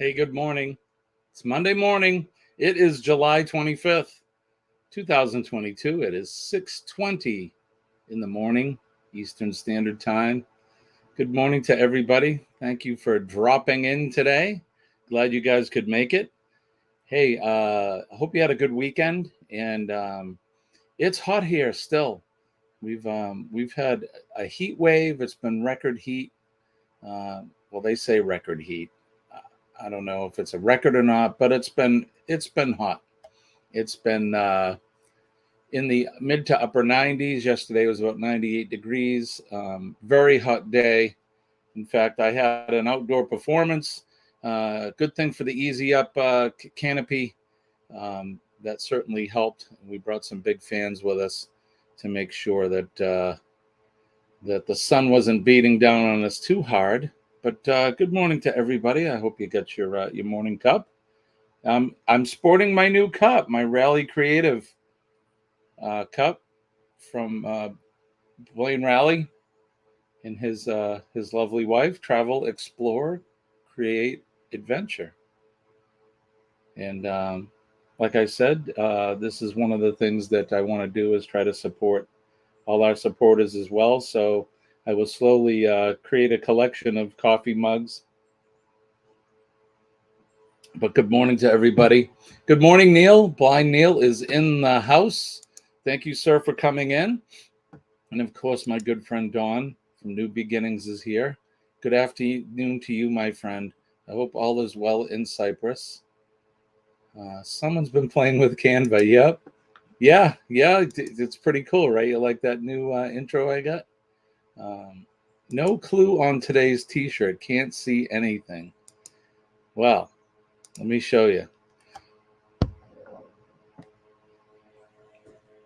Hey, good morning. It's Monday morning. It is July 25th, 2022. It is 6:20 in the morning, Eastern Standard Time. Good morning to everybody. Thank you for dropping in today. Glad you guys could make it. Hey, I hope you had a good weekend. And it's hot here still. We've had a heat wave. It's been record heat. Well, they say record heat. I don't know if it's a record or not, but it's been hot. It's been in the mid to upper 90s. Yesterday was about 98 degrees. Very hot day. In fact, I had an outdoor performance. Good thing for the Easy Up canopy. That certainly helped. We brought some big fans with us to make sure that the sun wasn't beating down on us too hard. But good morning to everybody. I hope you got your morning cup. I'm sporting my new cup, my Rally Creative cup from Blaine Rally and his lovely wife. Travel, explore, create, adventure. And like I said, this is one of the things that I want to do is try to support all our supporters as well. So I will slowly create a collection of coffee mugs. But good morning to everybody. Good morning, Neil. Blind Neil is in the house. Thank you, sir, for coming in. And of course, my good friend Dawn from New Beginnings is here. Good afternoon to you, my friend. I hope all is well in Cyprus. Someone's been playing with Canva. Yep. Yeah, it's pretty cool, right? You like that new intro I got? No clue on today's t-shirt. Can't see anything. Well, let me show you.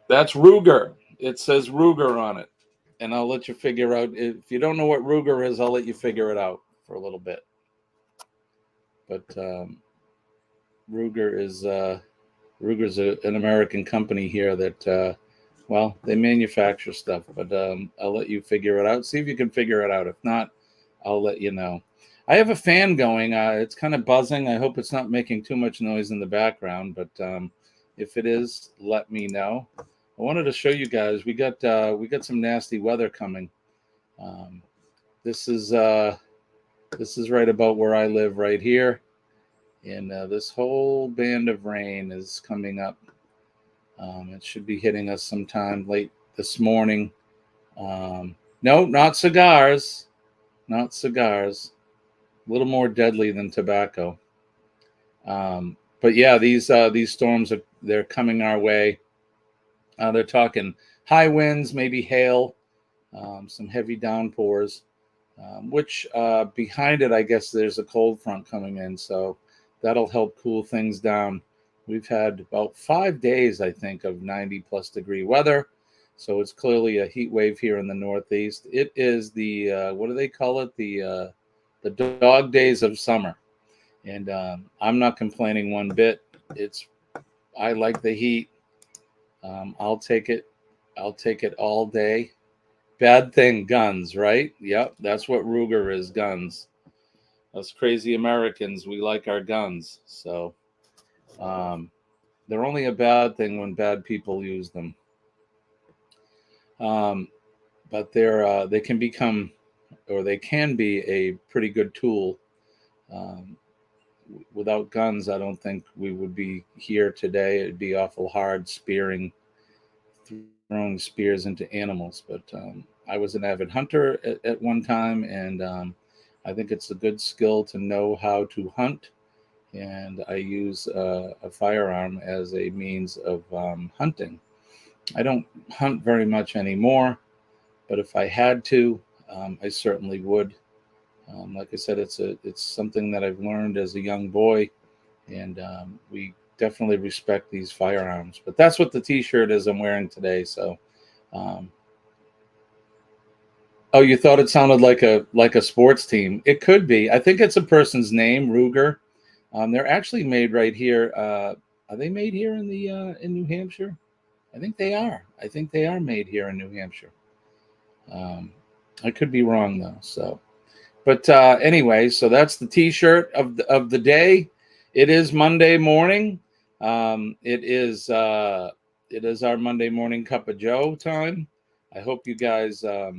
That's Ruger. It says Ruger on it. And I'll let you figure out. If you don't know what Ruger is, I'll let you figure it out for a little bit. But Ruger's an American company here that, well, they manufacture stuff. But I'll let you figure it out. See if you can figure it out. If not, I'll let you know. I have a fan going. It's kind of buzzing. I hope it's not making too much noise in the background. But if it is, let me know. I wanted to show you guys. We got some nasty weather coming. This is right about where I live, right here, and this whole band of rain is coming up. It should be hitting us sometime late this morning. No, not cigars, not cigars. A little more deadly than tobacco. But yeah, these storms they're coming our way. They're talking high winds, maybe hail, some heavy downpours, which behind it, I guess there's a cold front coming in, so that'll help cool things down. We've had about 5 days, I think, of 90 plus degree weather, so it's clearly a heat wave here in the Northeast. It is the what do they call it? The dog days of summer, and I'm not complaining one bit. I like the heat. I'll take it. I'll take it all day. Bad thing, guns, right? Yep, that's what Ruger is, guns. Us crazy Americans, we like our guns. So they're only a bad thing when bad people use them. But they can become, or they can be a pretty good tool. Without guns, I don't think we would be here today. It'd be awful hard throwing spears into animals. But I was an avid hunter at one time, and I think it's a good skill to know how to hunt. And I use a firearm as a means of hunting. I don't hunt very much anymore, but if I had to, I certainly would. Like I said, it's something that I've learned as a young boy, and we definitely respect these firearms. But that's what the T-shirt is I'm wearing today. So, oh, you thought it sounded like a sports team? It could be. I think it's a person's name, Ruger. They're actually made right here. Are they made here in New Hampshire? I think they are. I think they are made here in New Hampshire. I could be wrong though. So. But anyway, so that's the T-shirt of the day. It is Monday morning. It is our Monday morning cup of Joe time. I hope you guys have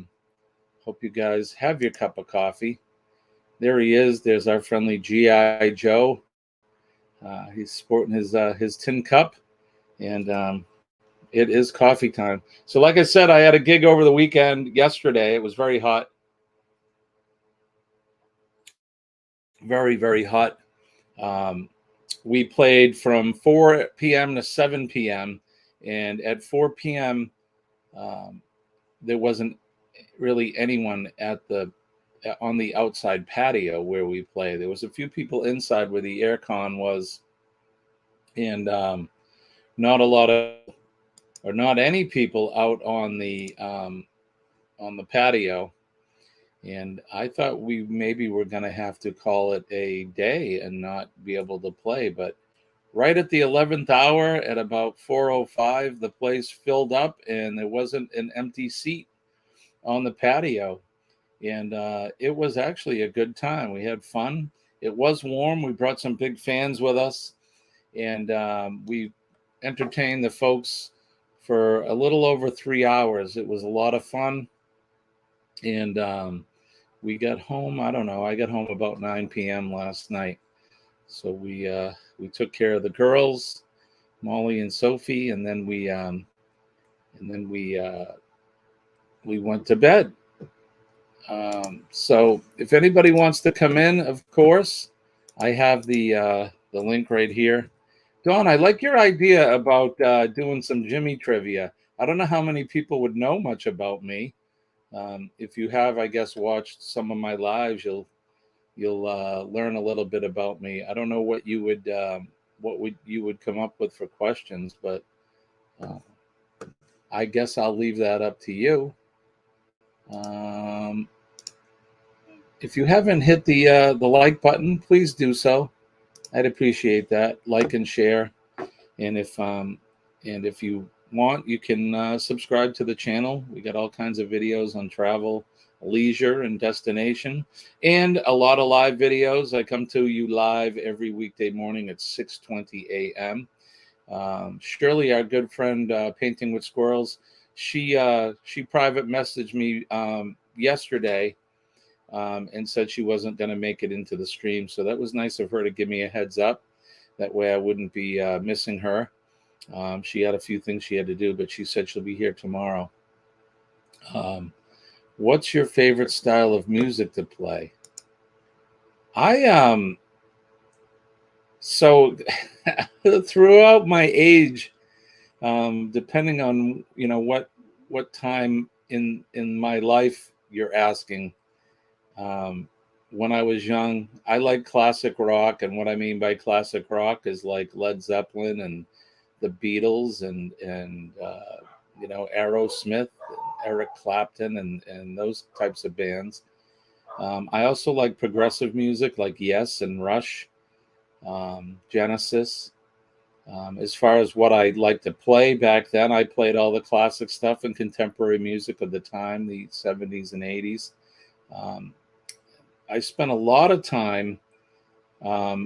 your cup of coffee. There he is. There's our friendly GI Joe. He's sporting his tin cup, and it is coffee time. So, like I said, I had a gig over the weekend yesterday. It was very hot. Very, very hot. We played from 4 p.m. to 7 p.m. And at 4 p.m., there wasn't really anyone on the outside patio where we play. There was a few people inside where the air con was, and not a lot of, or not any people out on the patio. And I thought we maybe were going to have to call it a day and not be able to play. But right at the 11th hour, at about 4:05, the place filled up and there wasn't an empty seat on the patio. And it was actually a good time. We had fun. It was warm. We brought some big fans with us. And we entertained the folks for a little over 3 hours. It was a lot of fun. And we got home, I don't know, I got home about 9 p.m. last night. So we took care of the girls, Molly and Sophie, and then we went to bed. So if anybody wants to come in, of course, I have the link right here. Dawn, I like your idea about doing some Jimmy trivia. I don't know how many people would know much about me. If you have, I guess, watched some of my lives, you'll learn a little bit about me. I don't know what you would come up with for questions, but I guess I'll leave that up to you. If you haven't hit the like button, please do so. I'd appreciate that. Like and share, and if you want, you can subscribe to the channel. We got all kinds of videos on travel, leisure, and destination, and a lot of live videos. I come to you live every weekday morning at 6:20 a.m. Shirley, our good friend, Painting with Squirrels, she private messaged me yesterday and said she wasn't going to make it into the stream. So that was nice of her to give me a heads up. That way I wouldn't be missing her. She had a few things she had to do, but she said she'll be here tomorrow. What's your favorite style of music to play? So throughout my age, depending on what time in my life you're asking, when I was young, I liked classic rock, and what I mean by classic rock is like Led Zeppelin and the Beatles and Aerosmith, and Eric Clapton, and those types of bands. I also like progressive music like Yes and Rush, Genesis. As far as what I like to play back then, I played all the classic stuff and contemporary music of the time, the 70s and 80s. I spent a lot of time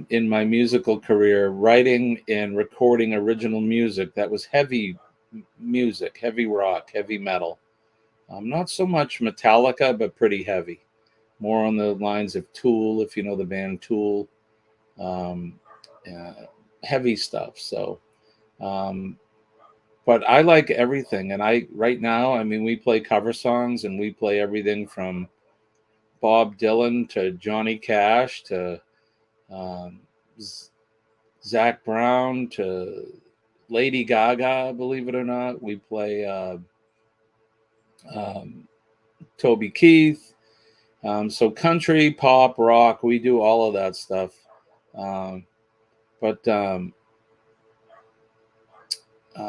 in my musical career writing and recording original music that was heavy music, heavy rock, heavy metal. Not so much Metallica, but pretty heavy. More on the lines of Tool, if you know the band Tool. Heavy stuff. So, but I like everything. And right now, I mean, we play cover songs and we play everything from Bob Dylan to Johnny Cash to Zach Brown to Lady Gaga, believe it or not. We play Toby Keith. So country, pop, rock, we do all of that stuff. But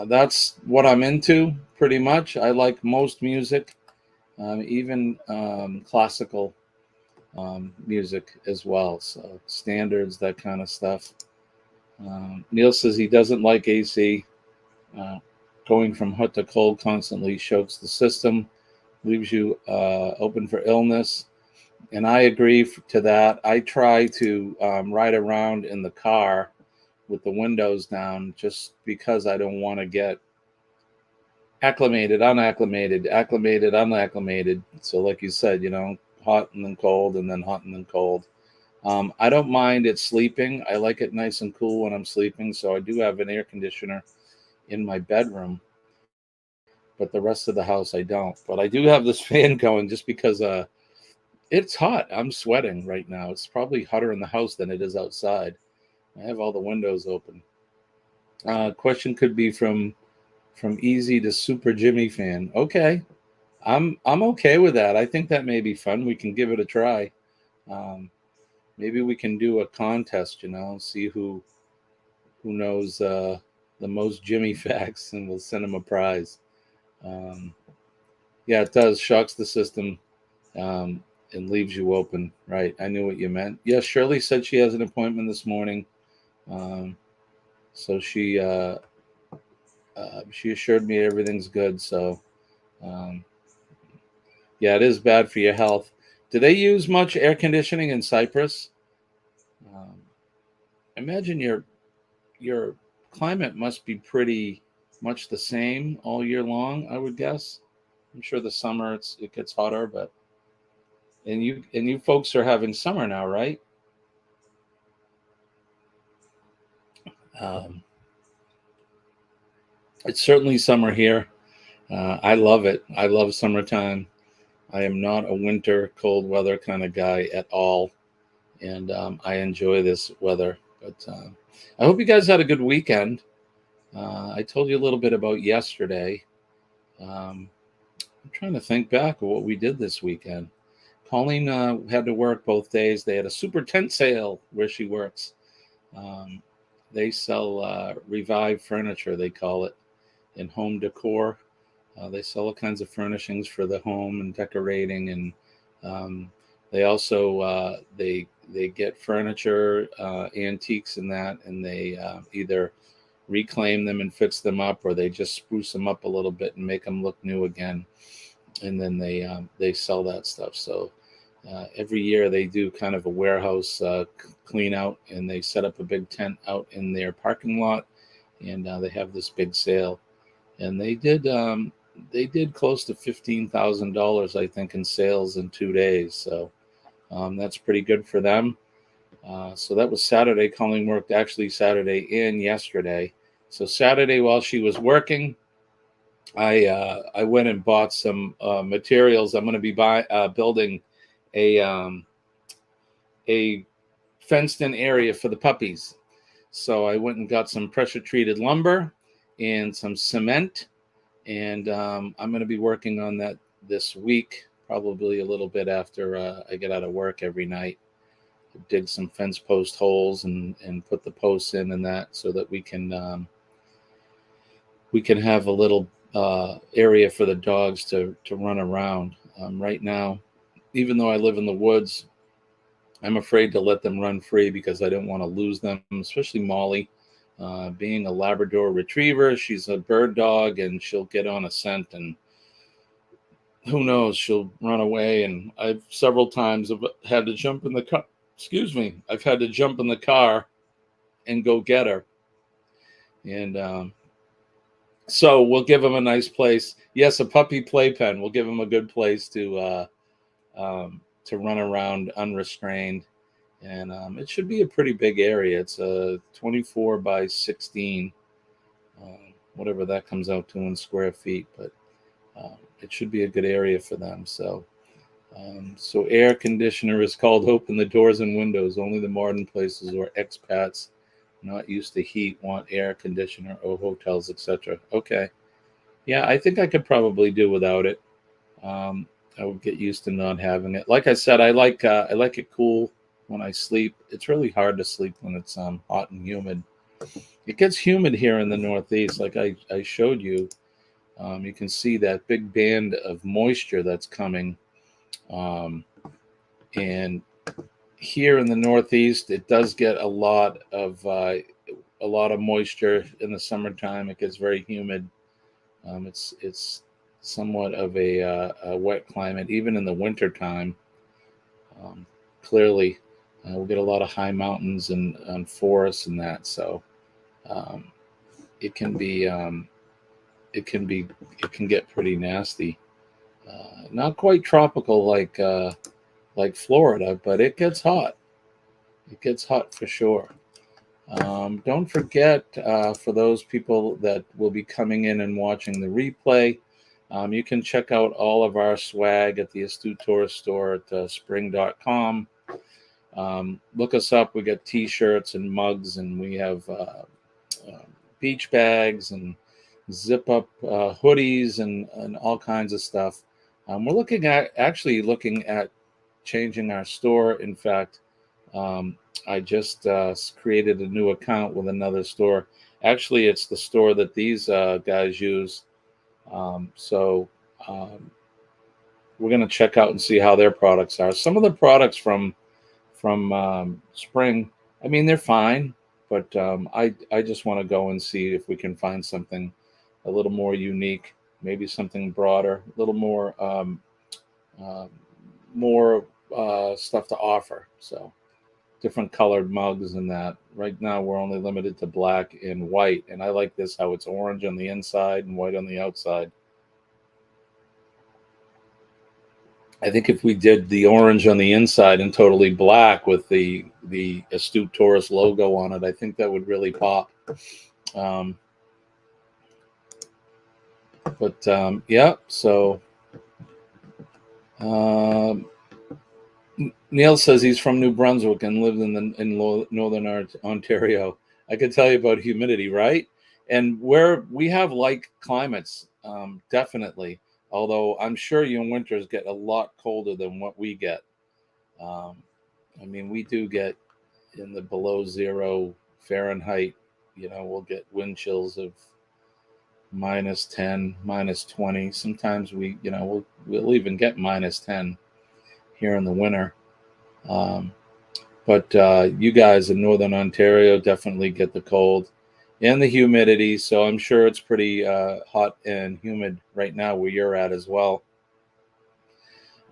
that's what I'm into pretty much. I like most music, even classical music as well. So standards, that kind of stuff. Neil says he doesn't like AC. Going from hot to cold constantly chokes the system, leaves you open for illness. And I agree to that. I try to ride around in the car with the windows down just because I don't want to get acclimated, unacclimated, acclimated, unacclimated. So, like you said, hot and then cold and then hot and then cold. I don't mind it sleeping. I like it nice and cool when I'm sleeping. So, I do have an air conditioner in my bedroom, but the rest of the house I don't. But I do have this fan going just because it's hot. I'm sweating right now. It's probably hotter in the house than it is outside. I have all the windows open. Question could be from Easy to Super Jimmy fan. Okay, I'm okay with that. I think that may be fun. We can give it a try. Um, Maybe we can do a contest. See who knows the most Jimmy facts, and we'll send him a prize. Um, yeah, it does. Shocks the system um, and leaves you open. Right. I knew what you meant. Yeah, Shirley said she has an appointment this morning. Um, so she assured me everything's good. So um, yeah, it is bad for your health. Do they use much air conditioning in Cyprus? Um, Imagine your climate must be pretty much the same all year long. I would guess. I'm sure the summer it gets hotter, but and you folks are having summer now, right? Um, it's certainly summer here. I love it. I love summertime. I am not a winter cold weather kind of guy at all, and I enjoy this weather. But I hope you guys had a good weekend. I told you a little bit about yesterday. Um, I'm trying to think back of what we did this weekend. Colleen had to work both days. They had a super tent sale where she works. Um, they sell Revive furniture, they call it, in home decor. They sell all kinds of furnishings for the home and decorating, and um, they also they get furniture, antiques, and that, and they either reclaim them and fix them up, or they just spruce them up a little bit and make them look new again, and then they sell that stuff. So every year they do kind of a warehouse clean out, and they set up a big tent out in their parking lot, and they have this big sale, and they did close to $15,000, I think, in sales in 2 days. So that's pretty good for them. So that was Saturday. Colleen worked actually Saturday and yesterday. So Saturday, while she was working, I went and bought some materials. I'm going to be building a a fenced in area for the puppies. So I went and got some pressure treated lumber and some cement, and I'm going to be working on that this week, probably a little bit after I get out of work every night. Dig some fence post holes and put the posts in and that, so that we can have a little area for the dogs to run around. Right now, even though I live in the woods, I'm afraid to let them run free because I don't want to lose them, especially Molly. Being a Labrador retriever, she's a bird dog, and she'll get on a scent, and who knows, she'll run away. And I've several times have had to jump in the car. Excuse me. I've had to jump in the car and go get her. And so we'll give them a nice place. Yes, a puppy playpen. We'll give them a good place to run around unrestrained. And it should be a pretty big area. It's a 24 by 16, whatever that comes out to in square feet. But it should be a good area for them. So air conditioner is called Open the Doors and Windows. Only the modern places or expats not used to heat want air conditioner, or hotels, etc. Okay. Yeah, I think I could probably do without it. I would get used to not having it. Like I said, I like it cool when I sleep. It's really hard to sleep when it's hot and humid. It gets humid here in the Northeast, like I showed you. You can see that big band of moisture that's coming. And here in the Northeast, it does get a lot of moisture in the summertime. It gets very humid. It's somewhat of a wet climate, even in the wintertime. Clearly, we get a lot of high mountains and forests and that, so um, it can be it can be it can get pretty nasty. Not quite tropical like Florida, but it gets hot. It gets hot for sure. Don't forget, for those people that will be coming in and watching the replay, you can check out all of our swag at the Astute Tourist store at spring.com. Look us up. We got t-shirts and mugs, and we have beach bags and zip up hoodies and all kinds of stuff. We're looking at changing our store. In fact, I just created a new account with another store. Actually, it's the store that these guys use. So we're going to check out and see how their products are. Some of the products from Spring, I mean, they're fine, but I just want to go and see if we can find something a little more unique, maybe something broader, a little uh, more stuff to offer. So different colored mugs and that. Right now, we're only limited to black and white, and I like this how it's orange on the inside and white on the outside. I think if we did the orange on the inside and totally black with the Astute Tourist logo on it, I think that would really pop. Um, yeah, so um, Neil says he's from New Brunswick and lived in northern Ontario. I could tell you about humidity, right? And where we have like climates, definitely. Although I'm sure your winters get a lot colder than what we get. Um, I mean, we do get in the below 0 Fahrenheit. We'll get wind chills of -10, -20. Sometimes we'll even get -10 here in the winter. But you guys in Northern Ontario definitely get the cold and the humidity. So I'm sure it's pretty hot and humid right now where you're at as well.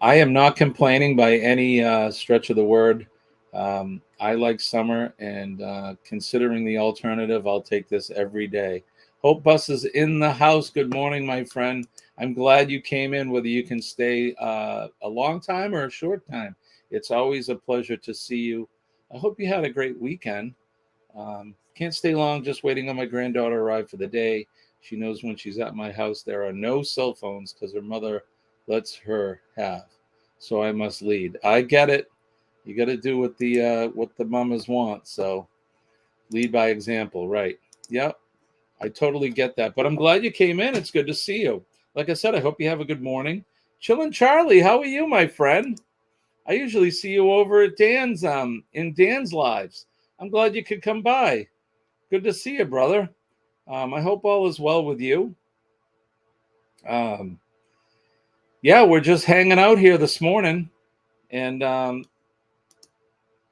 I am not complaining by any stretch of the word. I like summer, and considering the alternative, I'll take this every day. Hope Bus is in the house. Good morning, my friend. I'm glad you came in, whether you can stay a long time or a short time. It's always a pleasure to see you. I hope you had a great weekend. Can't stay long, just waiting on my granddaughter to arrive for the day. She knows when she's at my house, there are no cell phones because her mother lets her have. So I must lead. I get it. You got to do what the mamas want. So lead by example, right? Yep. I totally get that. But I'm glad you came in. It's good to see you. Like I said, I hope you have a good morning. Chillin' Charlie, how are you, my friend? I usually see you over at Dan's in Dan's lives. I'm glad you could come by. Good to see you, brother. I hope all is well with you. Yeah, we're just hanging out here this morning, and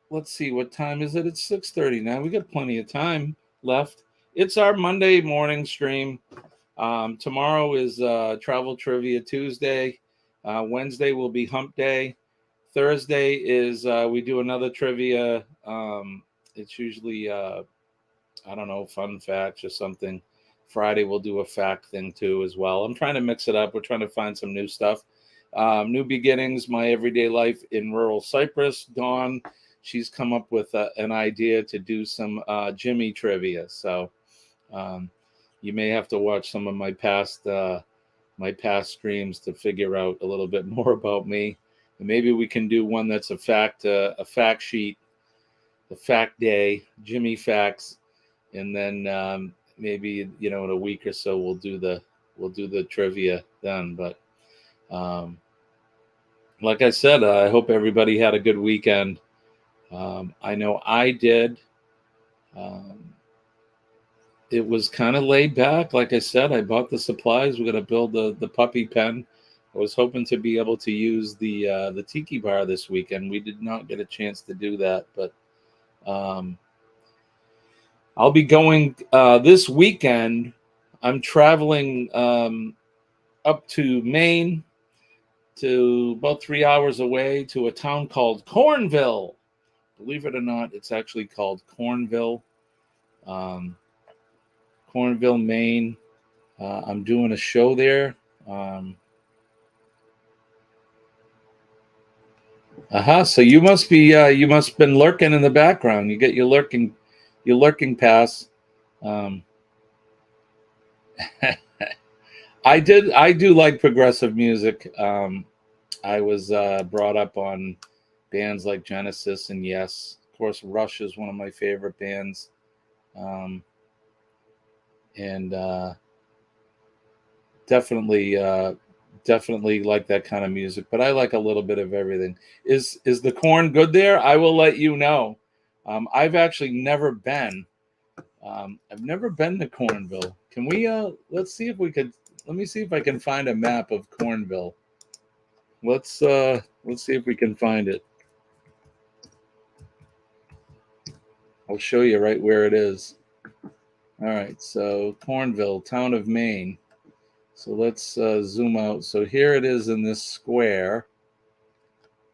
let's see, what time is it? It's 6:30 now. We got plenty of time left. It's our Monday morning stream. Tomorrow is Travel Trivia Tuesday. Wednesday will be Hump Day. Thursday is we do another trivia. It's usually I don't know, fun facts or something. Friday we'll do a fact thing too as well. I'm trying to mix it up. We're trying to find some new stuff. New beginnings, my everyday life in rural Cyprus. Dawn, she's come up with an idea to do some Jimmy trivia. So you may have to watch some of my past streams to figure out a little bit more about me. And maybe we can do one that's a fact sheet, the fact day, Jimmy facts, and then maybe in a week or so we'll do the trivia then. But like I said, I hope everybody had a good weekend. I know I did. It was kind of laid back. Like I said, I bought the supplies. We're going to build the puppy pen. I was hoping to be able to use the tiki bar this weekend. We did not get a chance to do that, but I'll be going this weekend. I'm traveling up to Maine to about 3 hours away to a town called Cornville. Believe it or not, it's actually called Cornville, Cornville, Maine. I'm doing a show there. So you must have been lurking in the background. You get your lurking pass. I do like progressive music. I was brought up on bands like Genesis and Yes. Of course, Rush is one of my favorite bands. And definitely like that kind of music, but I like a little bit of everything. Is the corn good there? I will let you know. I've actually never been. I've never been to Cornville. Can we let's see if we could let me see if I can find a map of Cornville. Let's see if we can find it. I'll show you right where it is. All right, so Cornville, town of Maine. So let's zoom out. So here it is in this square.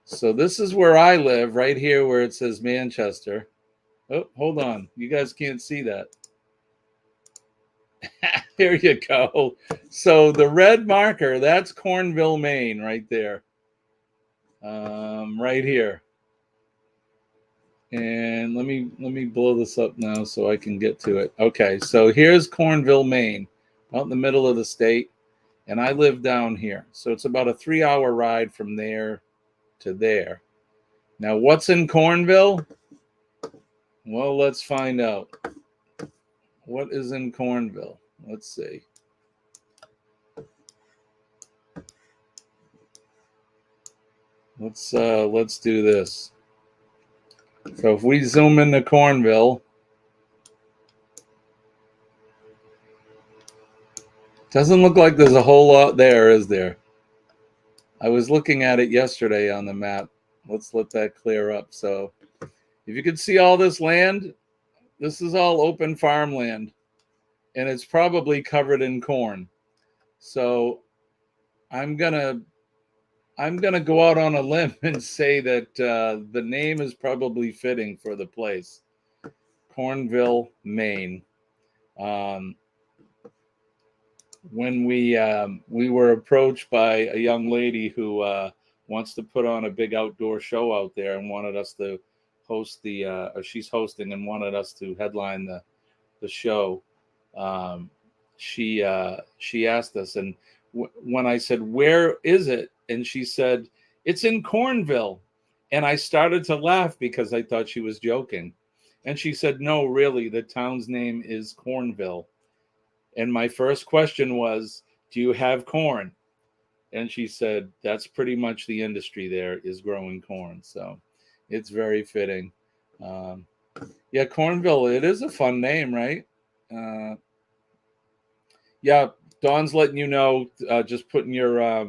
So this is where I live, right here where it says Manchester. Oh, hold on. You guys can't see that. Here you go. So the red marker, that's Cornville, Maine, right there. Right here. And let me blow this up now so I can get to it. Okay, so here's Cornville, Maine, out in the middle of the state. And I live down here. So it's about a 3-hour ride from there to there. Now, what's in Cornville? Well, let's find out. What is in Cornville? Let's see. Let's do this. So if we zoom into Cornville, doesn't look like there's a whole lot there, is there? I was looking at it yesterday on the map. Let's let that clear up. So if you could see all this land, this is all open farmland, and it's probably covered in corn. So I'm gonna go out on a limb and say that the name is probably fitting for the place, Cornville, Maine. When we were approached by a young lady who wants to put on a big outdoor show out there and wanted us to host or she's hosting and wanted us to headline the show. She asked us, and when I said, "Where is it?" and she said, "It's in Cornville," and I started to laugh because I thought she was joking, and she said, "No, really, the town's name is Cornville." And my first question was, "Do you have corn?" And she said, "That's pretty much the industry there, is growing corn." So it's very fitting. Yeah, Cornville, it is a fun name, right? Yeah, Dawn's letting you know, just putting your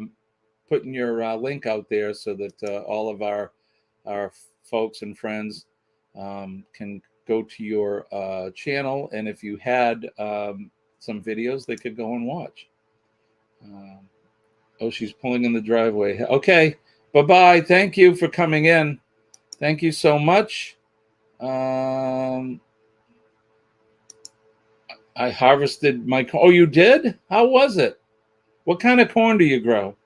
link out there so that all of our folks and friends can go to your channel, and if you had some videos, they could go and watch. Oh, she's pulling in the driveway. Okay, bye-bye. Thank you for coming in. Thank you so much. I harvested my corn. Oh, you did? How was it? What kind of corn do you grow?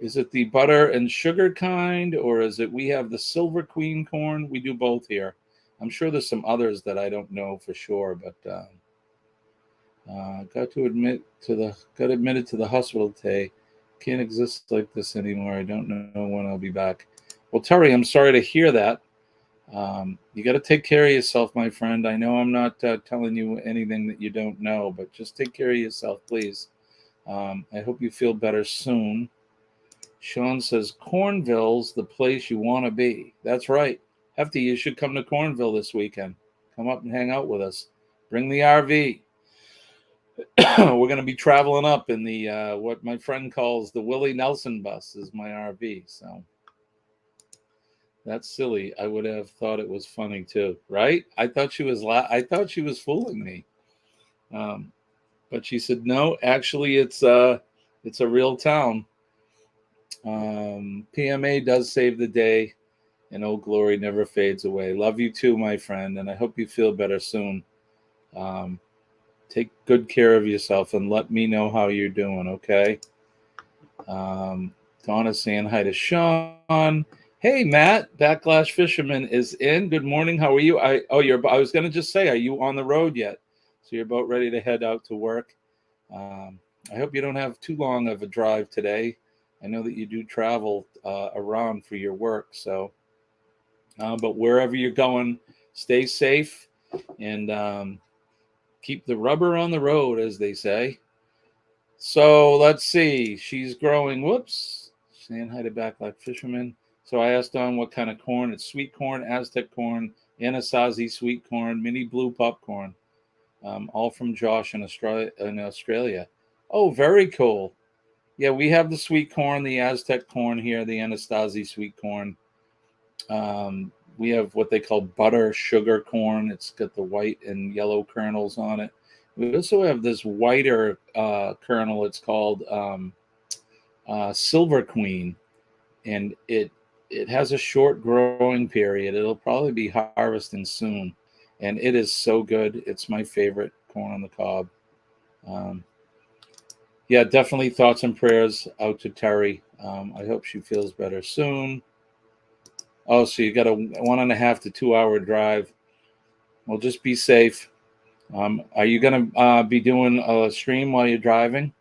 Is it the butter and sugar kind, or is it, we have the Silver Queen corn? We do both here. I'm sure there's some others that I don't know for sure, but got admitted to the hospital today. Can't exist like this anymore. I don't know when I'll be back. Well, Terry, I'm sorry to hear that. You got to take care of yourself, my friend. I know I'm not telling you anything that you don't know, but just take care of yourself, please. I hope you feel better soon. Sean says, Cornville's the place you want to be. That's right. Hefty, you should come to Cornville this weekend. Come up and hang out with us. Bring the RV. We're going to be traveling up in the what my friend calls the Willie Nelson bus is my RV. So that's silly. I would have thought it was funny too, right? I thought she was fooling me. But she said no. Actually, it's a real town. PMA does save the day, and Old Glory never fades away. Love you too, my friend, and I hope you feel better soon. Um, take good care of yourself and let me know how you're doing, okay? Donna saying hi to Sean. Hey, Matt, Backlash Fisherman is in. Good morning. How are you? I was going to just say, are you on the road yet? So you're about ready to head out to work. I hope you don't have too long of a drive today. I know that you do travel around for your work. So, but wherever you're going, stay safe and keep the rubber on the road, as they say. So let's see. She's growing. Whoops. Saying hi to Backlash Fisherman. So I asked Dawn what kind of corn. It's sweet corn, Aztec corn, Anasazi sweet corn, mini blue popcorn. All from Josh in Australia. Oh, very cool. Yeah, we have the sweet corn, the Aztec corn here, the Anasazi sweet corn. We have what they call butter sugar corn. It's got the white and yellow kernels on it. We also have this whiter kernel. It's called Silver Queen, and it has a short growing period. It'll probably be harvesting soon, and it is so good. It's my favorite corn on the cob. Um, yeah, definitely thoughts and prayers out to Terry. I hope she feels better soon. Oh, so you got a 1.5 to 2 hour drive. Well, just be safe. Are you going to be doing a stream while you're driving?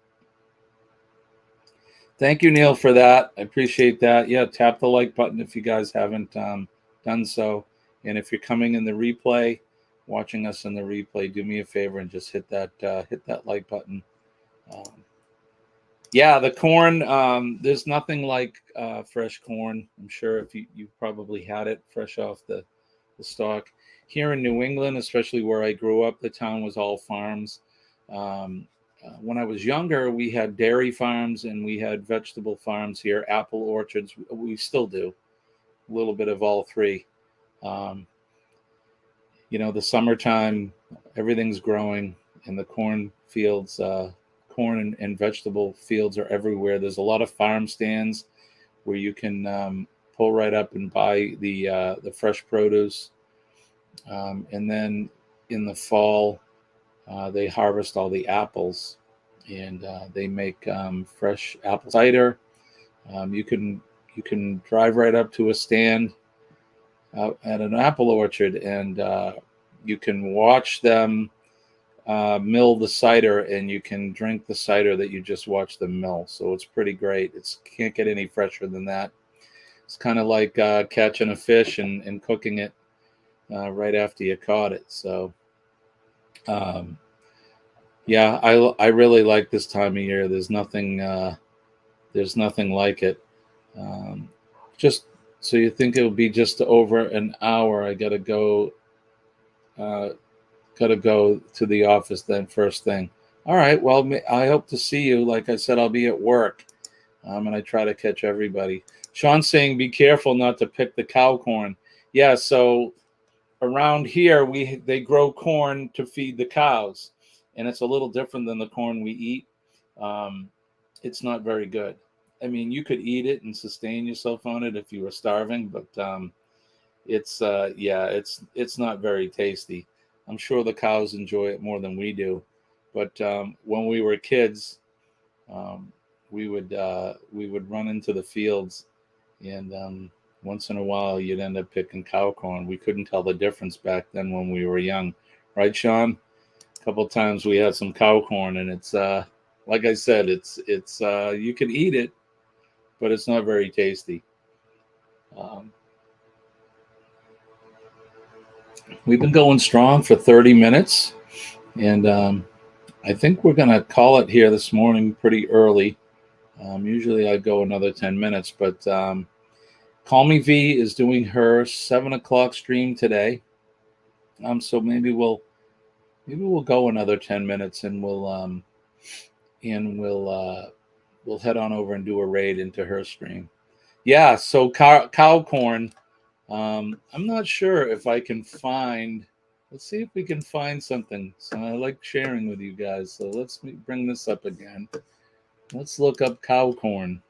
Thank you, Neil, for that. I appreciate that. Yeah, tap the like button if you guys haven't done so. And if you're coming in the replay, watching us in the replay, do me a favor and just hit that like button. Yeah, the corn. There's nothing like fresh corn. I'm sure if you probably had it fresh off the stalk. Here in New England, especially where I grew up, the town was all farms. When I was younger, we had dairy farms and we had vegetable farms here, apple orchards. We still do a little bit of all three. The summertime, everything's growing, and the corn fields, corn and vegetable fields are everywhere. There's a lot of farm stands where you can pull right up and buy the fresh produce. And then in the fall, they harvest all the apples, and they make fresh apple cider. You can drive right up to a stand at an apple orchard, and you can watch them mill the cider, and you can drink the cider that you just watched them mill. So it's pretty great. It's can't get any fresher than that. It's kind of like catching a fish and cooking it right after you caught it. So, yeah, I really like this time of year. There's nothing like it. Just so you think it'll be just over an hour. I gotta go to the office then first thing. All right. Well, I hope to see you. Like I said, I'll be at work, and I try to catch everybody. Sean's saying, "Be careful not to pick the cow corn." Yeah. So around here, they grow corn to feed the cows, and it's a little different than the corn we eat. It's not very good. I mean, you could eat it and sustain yourself on it if you were starving, but it's not very tasty. I'm sure the cows enjoy it more than we do, but when we were kids, we would run into the fields, and once in a while you'd end up picking cow corn. We couldn't tell the difference back then when we were young, right, Sean? A couple of times we had some cow corn, and it's like I said, it's you can eat it, but it's not very tasty. We've been going strong for 30 minutes, and I think we're going to call it here this morning pretty early. Usually I go another 10 minutes, but Call Me V is doing her 7 o'clock stream today. So maybe we'll go another 10 minutes, and we'll head on over and do a raid into her stream. Yeah, so cow corn. I'm not sure if I can find. Let's see if we can find something. So I like sharing with you guys. So let's bring this up again. Let's look up cow corn.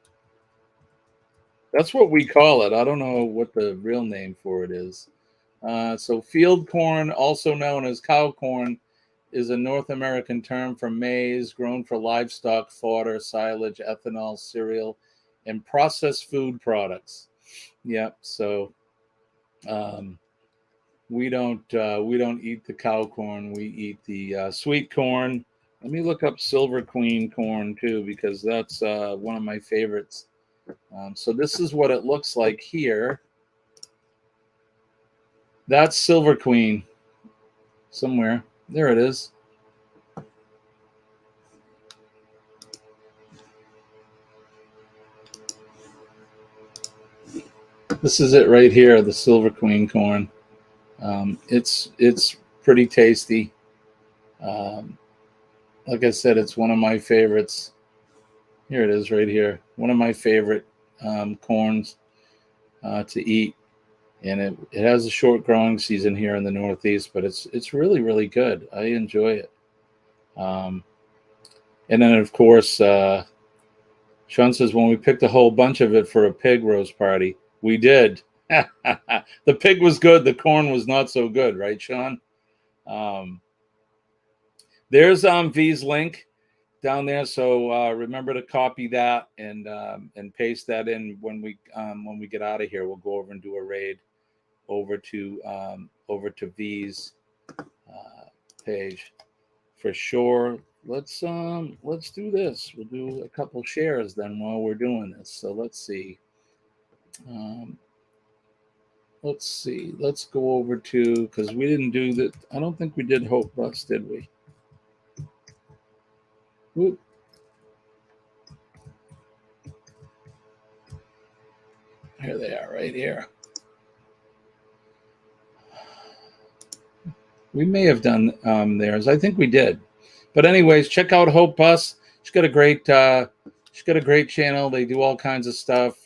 That's what we call it. I don't know what the real name for it is. So field corn, also known as cow corn, is a North American term for maize grown for livestock fodder, silage, ethanol, cereal, and processed food products. Yep. So um, we don't eat the cow corn. We eat the sweet corn. Let me look up Silver Queen corn too, because that's one of my favorites. So this is what it looks like here. That's Silver Queen somewhere. There it is. This is it right here, the Silver Queen corn. It's pretty tasty. Um, like I said, it's one of my favorites. Here it is right here. One of my favorite corns to eat, and it has a short growing season here in the Northeast, but it's really really good. I enjoy it. Um, and then of course, Sean says when we picked a whole bunch of it for a pig roast party, we did. The pig was good. The corn was not so good, right, Sean? Um, there's V's link down there. So remember to copy that and paste that in when we get out of here. We'll go over and do a raid over to V's page for sure. Let's do this. We'll do a couple shares then while we're doing this. So let's see. Let's see. Let's go over to, because we didn't do that. I don't think we did Hope Bus, did we? Whoop. Here they are, right here. We may have done theirs. I think we did. But anyways, check out Hope Bus. She's got a great channel. They do all kinds of stuff.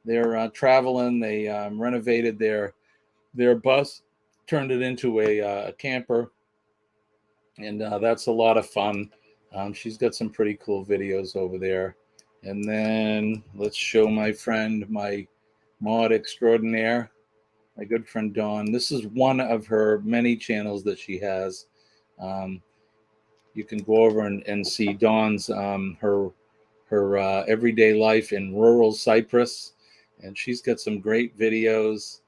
They're traveling. They renovated their bus, turned it into a camper, and that's a lot of fun. She's got some pretty cool videos over there. And then let's show my friend, my mod extraordinaire, my good friend Dawn. This is one of her many channels that she has. You can go over and see Dawn's her everyday life in rural Cyprus, and she's got some great videos.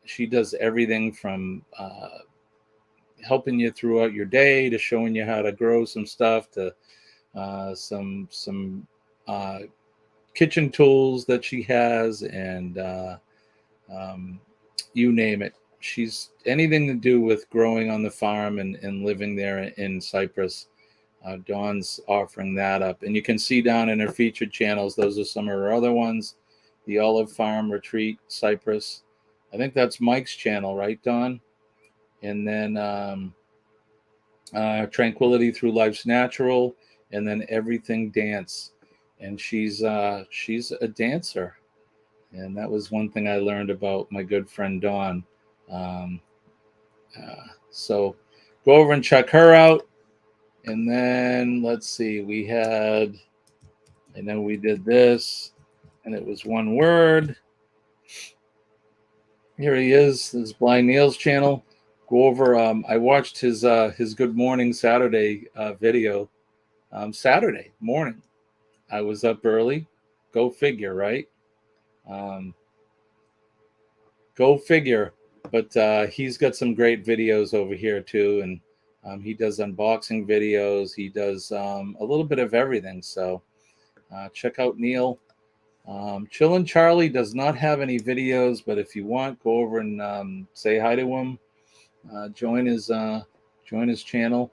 She does everything from helping you throughout your day to showing you how to grow some stuff to some kitchen tools that she has, and you name it. She's anything to do with growing on the farm and living there in Cyprus. Dawn's offering that up, and you can see down in her featured channels. Those are some of her other ones. The Olive Farm Retreat, Cyprus. I think that's Mike's channel, right, Dawn? And then Tranquility Through Life's Natural, and then Everything Dance. And she's a dancer, and that was one thing I learned about my good friend Dawn. So go over and check her out. And then let's see, I know we did this, and it was one word. Here he is. This is Blind Neil's channel. Go over. I watched his Good Morning Saturday video. Saturday morning, I was up early. Go figure, right? Go figure. But he's got some great videos over here too, and he does unboxing videos. He does a little bit of everything. So check out Neil. Chillin' Charlie does not have any videos, but if you want, go over and say hi to him. Join his channel.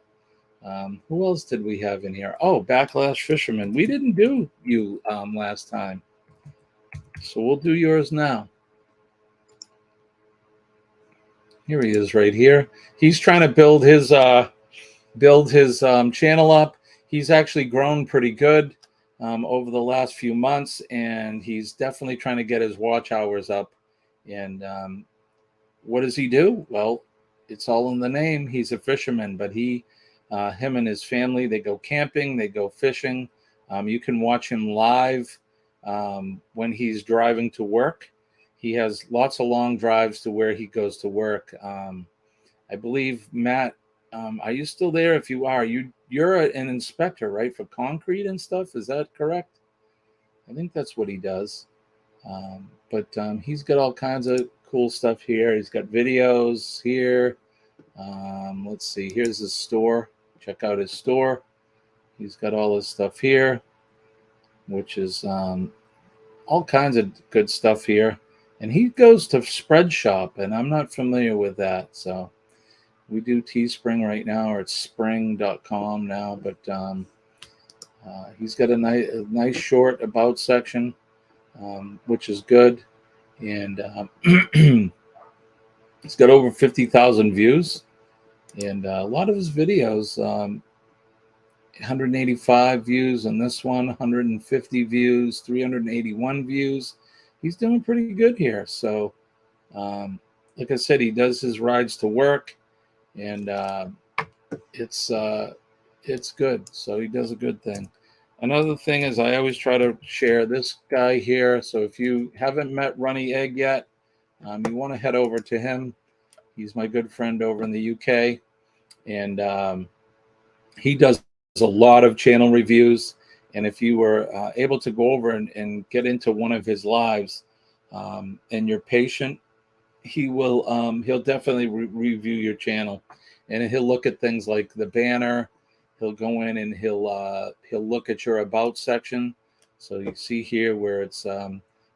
Who else did we have in here? Oh, Backlash Fisherman. We didn't do you last time, so we'll do yours now. Here he is, right here. He's trying to build his channel up. He's actually grown pretty good over the last few months, and he's definitely trying to get his watch hours up. And what does he do? Well, it's all in the name. He's a fisherman, but him and his family, they go camping, they go fishing. You can watch him live when he's driving to work. He has lots of long drives to where he goes to work. I believe, Matt, are you still there? If you are, you're an inspector, right, for concrete and stuff? Is that correct? I think that's what he does. But he's got all kinds of cool stuff here. He's got videos here. Let's see. Here's his store. Check out his store. He's got all his stuff here, which is all kinds of good stuff here. And he goes to Spreadshop, and I'm not familiar with that. So we do Teespring right now, or it's spring.com now. But he's got a nice short about section, which is good. And he's got over 50,000 views. And a lot of his videos, 185 views on this one, 150 views, 381 views. He's doing pretty good here. So, like I said, he does his rides to work, and it's good. So he does a good thing. Another thing is I always try to share this guy here. So if you haven't met Runny Egg yet, you want to head over to him. He's my good friend over in the UK, and he does a lot of channel reviews. And if you were able to go over and get into one of his lives, and you're patient, he'll definitely review your channel, and he'll look at things like the banner. He'll go in and he'll look at your about section. So you see here where it's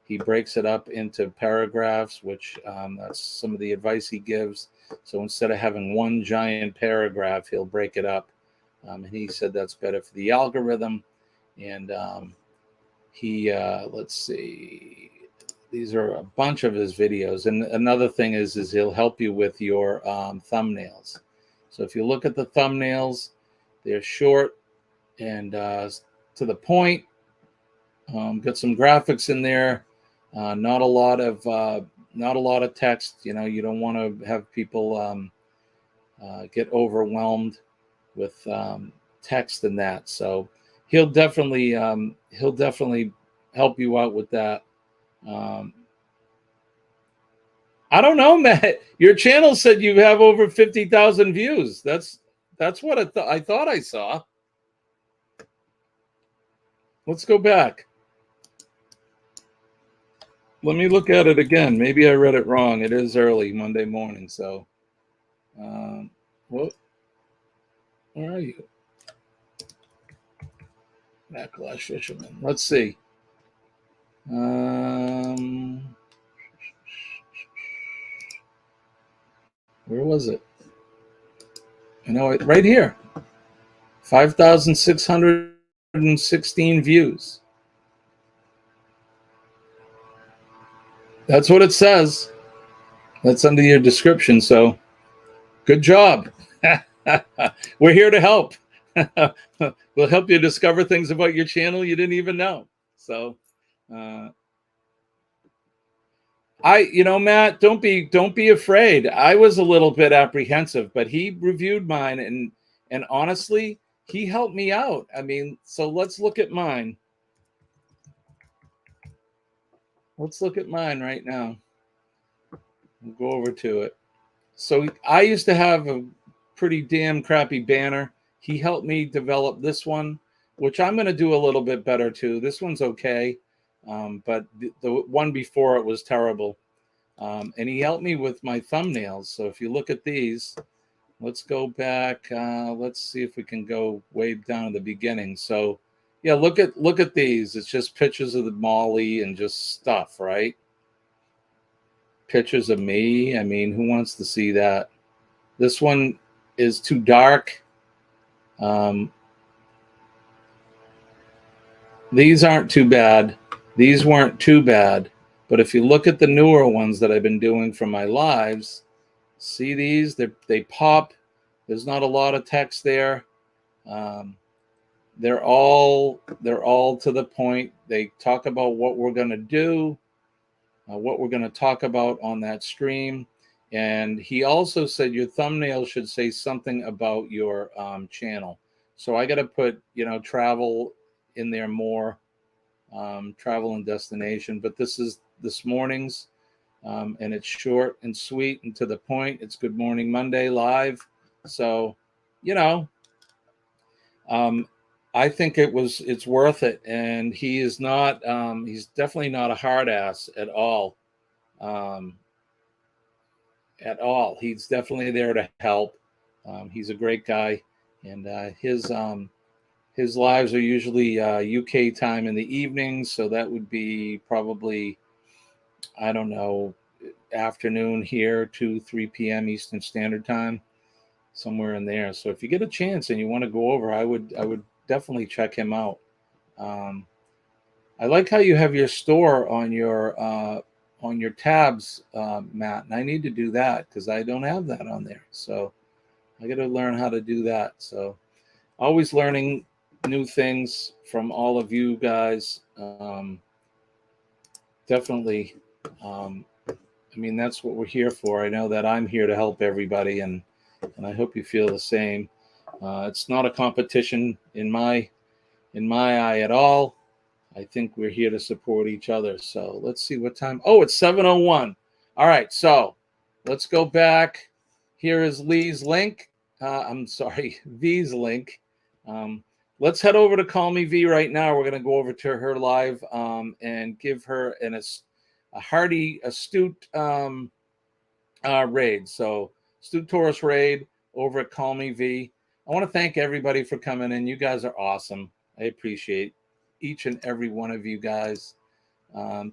he breaks it up into paragraphs, which that's some of the advice he gives. So instead of having one giant paragraph, he'll break it up. And he said that's better for the algorithm. And let's see, these are a bunch of his videos. And another thing is he'll help you with your thumbnails. So if you look at the thumbnails, they're short and to the point. Got some graphics in there. Not a lot of text. You know, you don't want to have people get overwhelmed with text and that. So he'll definitely help you out with that. I don't know, Matt. Your channel said you have over 50,000 views. That's what I thought I saw. Let's go back. Let me look at it again. Maybe I read it wrong. It is early Monday morning, so where are you? Backlash Fisherman. Let's see. Where was it? I know it right here. 5,616 views. That's what it says. That's under your description. So good job. We're here to help. We'll help you discover things about your channel you didn't even know. So Matt, don't be afraid. I was a little bit apprehensive, but he reviewed mine, and honestly, he helped me out. I mean, so let's look at mine. Let's look at mine right now. We'll go over to it. So I used to have a pretty damn crappy banner. He helped me develop this one, which I'm going to do a little bit better too. This one's okay, but the one before it was terrible. And he helped me with my thumbnails. So if you look at these, let's go back. Let's see if we can go way down to the beginning. So yeah, look at these. It's just pictures of the Molly and just stuff, right? Pictures of me. I mean, who wants to see that? This one is too dark. These aren't too bad. These weren't too bad. But if you look at the newer ones that I've been doing for my lives, see these? They pop. There's not a lot of text there. They're all to the point. They talk about what we're going to do, what we're going to talk about on that stream. And he also said your thumbnail should say something about your channel. So I got to put, travel in there more. travel and destination. But this is this morning's, and it's short and sweet and to the point. It's Good Morning Monday live. So, you know, I think it's worth it. And he is not, he's definitely not a hard ass at all. At all. He's definitely there to help. He's a great guy, and his lives are usually UK time in the evenings, so that would be probably, I don't know, afternoon here, 2-3 p.m. Eastern Standard Time, somewhere in there. So if you get a chance and you want to go over, I would definitely check him out. Um, I like how you have your store on your tabs, Matt, and I need to do that because I don't have that on there. So I got to learn how to do that. So always learning new things from all of you guys. Definitely. I mean, that's what we're here for. I know that I'm here to help everybody, and I hope you feel the same. It's not a competition in my eye at all. I think we're here to support each other. So let's see what time. Oh, it's 7:01. All right, so let's go back. Here is Lee's link. I'm sorry, V's link. Let's head over to Call Me V right now. We're going to go over to her live and give her a hearty, astute raid. So, Astute Taurus raid over at Call Me V. I want to thank everybody for coming in. You guys are awesome. I appreciate each and every one of you guys.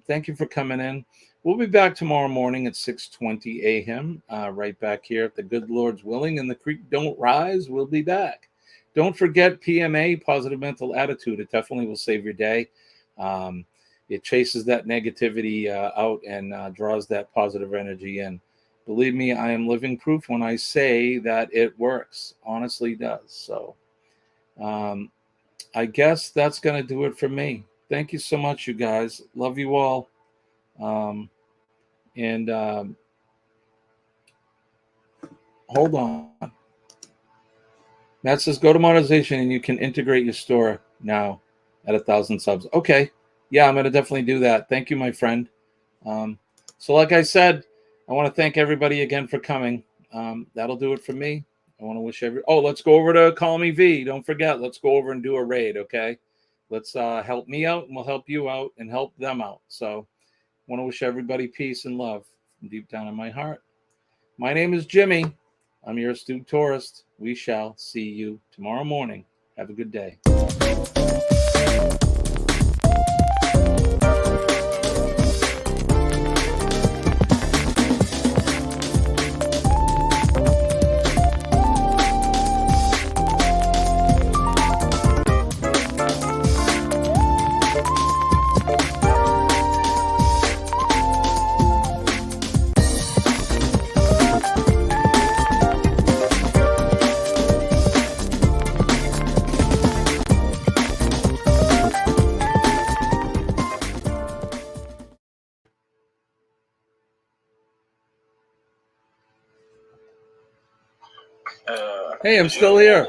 Thank you for coming in. We'll be back tomorrow morning at 6:20 a.m. Right back here. If the good Lord's willing and the creek don't rise, we'll be back. Don't forget PMA, positive mental attitude. It definitely will save your day. It chases that negativity out and draws that positive energy in. Believe me, I am living proof when I say that it works. Honestly does. So I guess that's going to do it for me. Thank you so much, you guys. Love you all. Hold on. Matt says, go to monetization and you can integrate your store now at 1,000 subs. Okay. Yeah, I'm going to definitely do that. Thank you, my friend. So like I said, I want to thank everybody again for coming. That'll do it for me. I want to wish let's go over to Call Me V. Don't forget, let's go over and do a raid, okay? Let's help me out, and we'll help you out and help them out. So I want to wish everybody peace and love from deep down in my heart. My name is Jimmy. I'm your astute tourist. We shall see you tomorrow morning. Have a good day. Hey, I'm still here.